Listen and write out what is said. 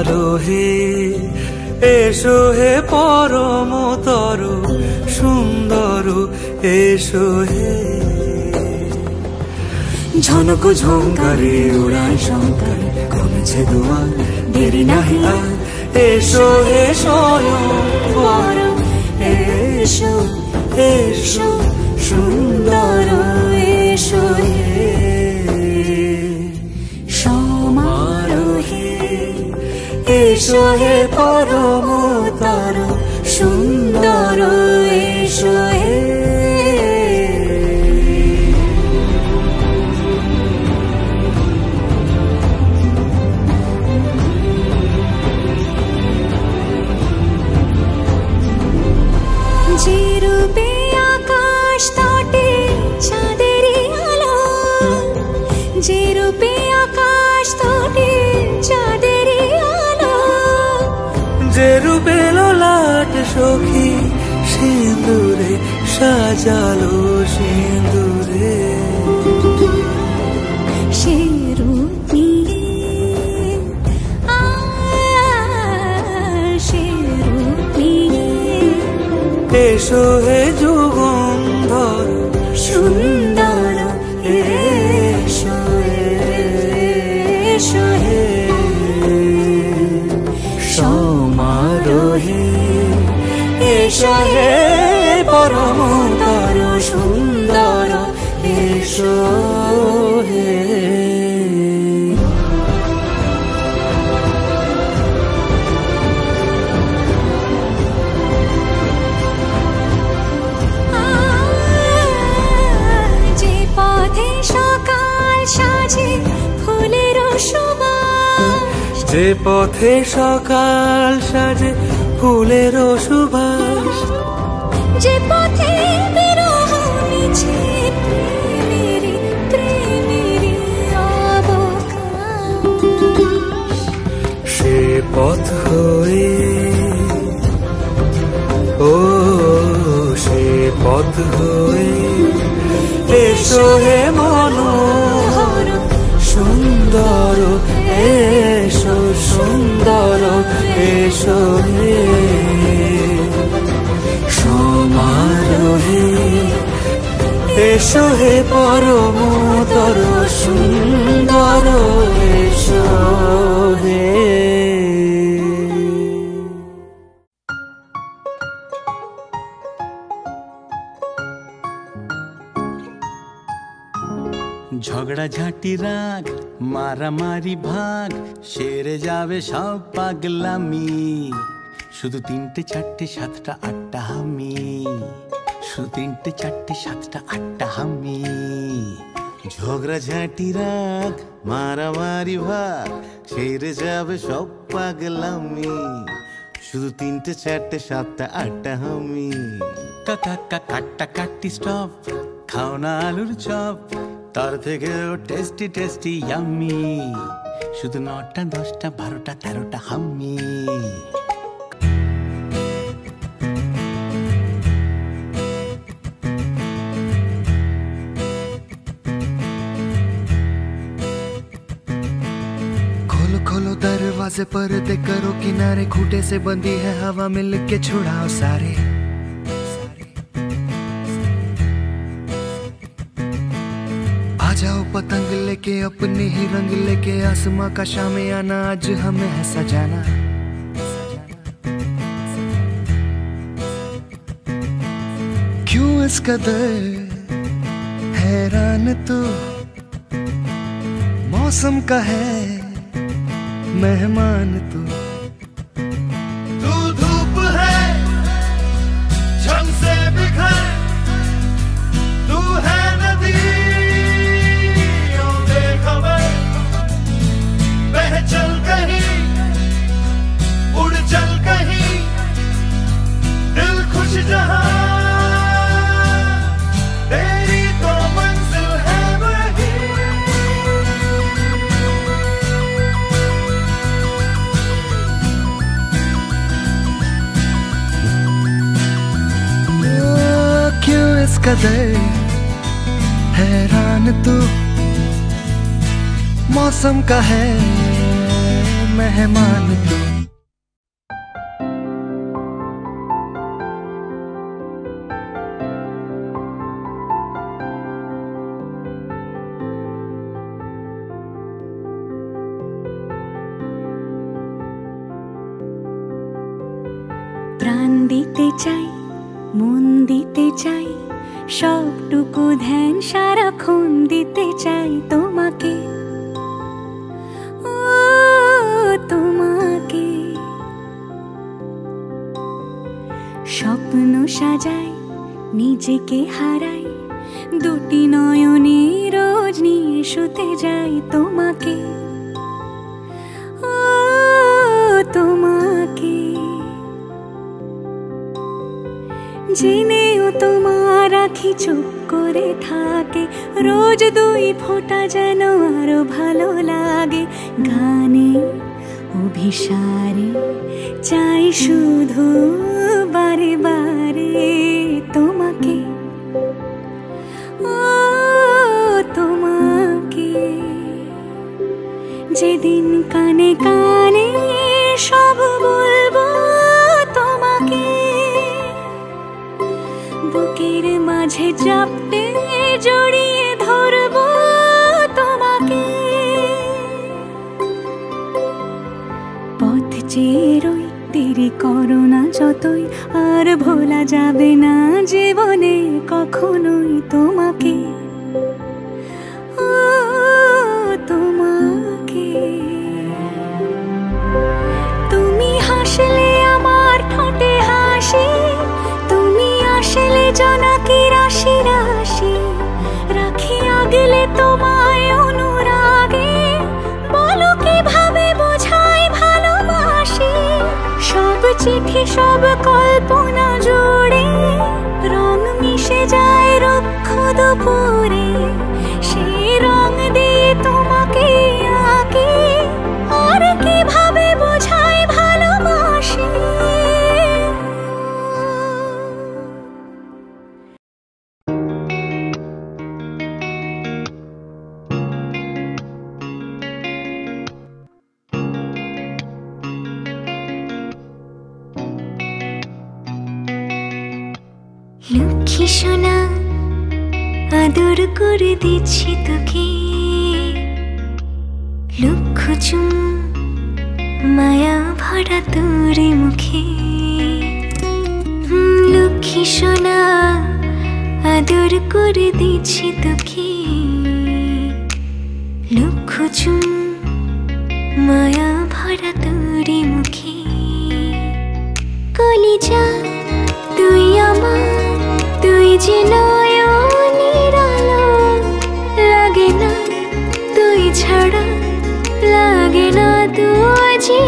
সমারোহে এসো হে পরমতর সুন্দর এসো হে। ঝনক ঝঙ্কারে উড়ায় শঙ্কর কমেছে দুয়ার দেরি নাহি আর এসো হে স্বয়ং পরম এসো এসো সুন্দর এসো হে। সমারোহে এসো হে পরমতর সুন্দর এসো হে। যে রূপে আকাশ তটে চাঁদেরই আলো, যে রূপে আকাশ তটে চাঁদেরই আলো, যে রূপে ললাট সখী সিঁদুরে সাজালো সিঁদুরে, সে রূপ নিয়ে সে রূপ নিয়ে এসো হে যুগন্ধর সুন্দর এসো এসো হে। সমারোহে এসো হে পরমতর সুন্দর এসো হে। যে পথে সকাল সাজে ফুলের সুবাস, যে পথে বিরহ মিছে প্রেমেরি প্রেমেরি অবকাশ, সে পথ হয়ে ও সে পথ হয়ে এসো হে মনোহর সুন্দর এসো সুন্দর এসো হে। সমারোহে এসো হে পরমতর সুন্দর এসো হে। ঝগড়া ঝাঁটি রাগ মারামারি ভাগ সেরে যাবে সব পাগলামি, শুধু 3টে 4টে 7টা 8টা হামি, শুধু 3টে 4টে 7টা 8টা হামি। ঝগড়া ঝাঁটি রাগ মারামারি ভাগ সেরে যাবে সব পাগলামি, শুধু 3টে 4টে 7টা 8টা হামি। কাকা কাটা কাটি স্টপ খাও না আলুর চপ, তার থেকেও টেস্টি টেস্টি ইয়াম্মি, শুধু 9টা 10টা 12টা 13টা হাম্মি। खोलो खोलो दरवाजे पर्दे करो किनारे, खूंटे से बंदी है हवा मिल के छुड़ाओ सारे। जाओ पतंग लेके अपने ही रंग लेके, आसमां का शामे आना आज हमें है सजाना। क्यों इस कदर हैरान तू, मौसम का है मेहमान तू। तू धूप है झम से बिखर, तू है नदी चल कहीं उड़ चल कहीं, दिल खुश जहां तेरी तो मंजिल है वही। क्यों इस कदर हैरान तू, मौसम का है मेहमान तू। প্রাণ দিতে চাই, মন দিতে চাই, সবটুকু ধ্যান সারাক্ষণ দিতে চাই তোমাকে, ও তোমাকে। স্বপ্ন সাজাই, নিজেকে হারাই, দুটি নয়নে রোজ নিয়ে শুতে যাই তোমাকে, ও তোমাকে। জেনেও তোমার আখি চুপ করে থাকে, রোজ দুই ফোঁটা যেন আরো ভালো লাগে। গানে অভিসারে চাই শুধু বারে বারে তোমাকে, ও তোমাকে। যেদিন কানে কানে সব বলবো তোমাকে, বুকের মাঝে চাপতে জড়িয়ে ধরবো তোমাকে। পথ চেয়ে রই, দেরি করো না যতই, আর ভোলা যাবে না জীবনে কখনোই তোমাকে, ও তোমাকে। তুমি হাসলে আমার ঠোঁটে হাসি, তুমি আসলে জোনাকি রাশি রাশি, রাখি আগলে তোমায় অনুরাগে, বলো কিভাবে বোঝাই ভালোবাসি। সব চিঠি সব কল্পনা জুড়ে রং মিশে যায় রুক্ষ দুপুরে, সেই রং দিয়ে তোমাকে আঁকি, আর কিভাবে বোঝাই ভালোবাসি। লক্ষ্মী সোনা, আদর করে দিচ্ছি তোকে, লক্ষ চুম মায়া ভরা তোর মুখে। লক্ষ্মী সোনা, আদর করে দিচ্ছি তোকে, লক্ষ চুম মায়া ভরা তোর মুখে। কলিজা তুই আমার, তুই যে নয়নের আলো, লাগে না তুই ছাড়া, লাগে না তুই যে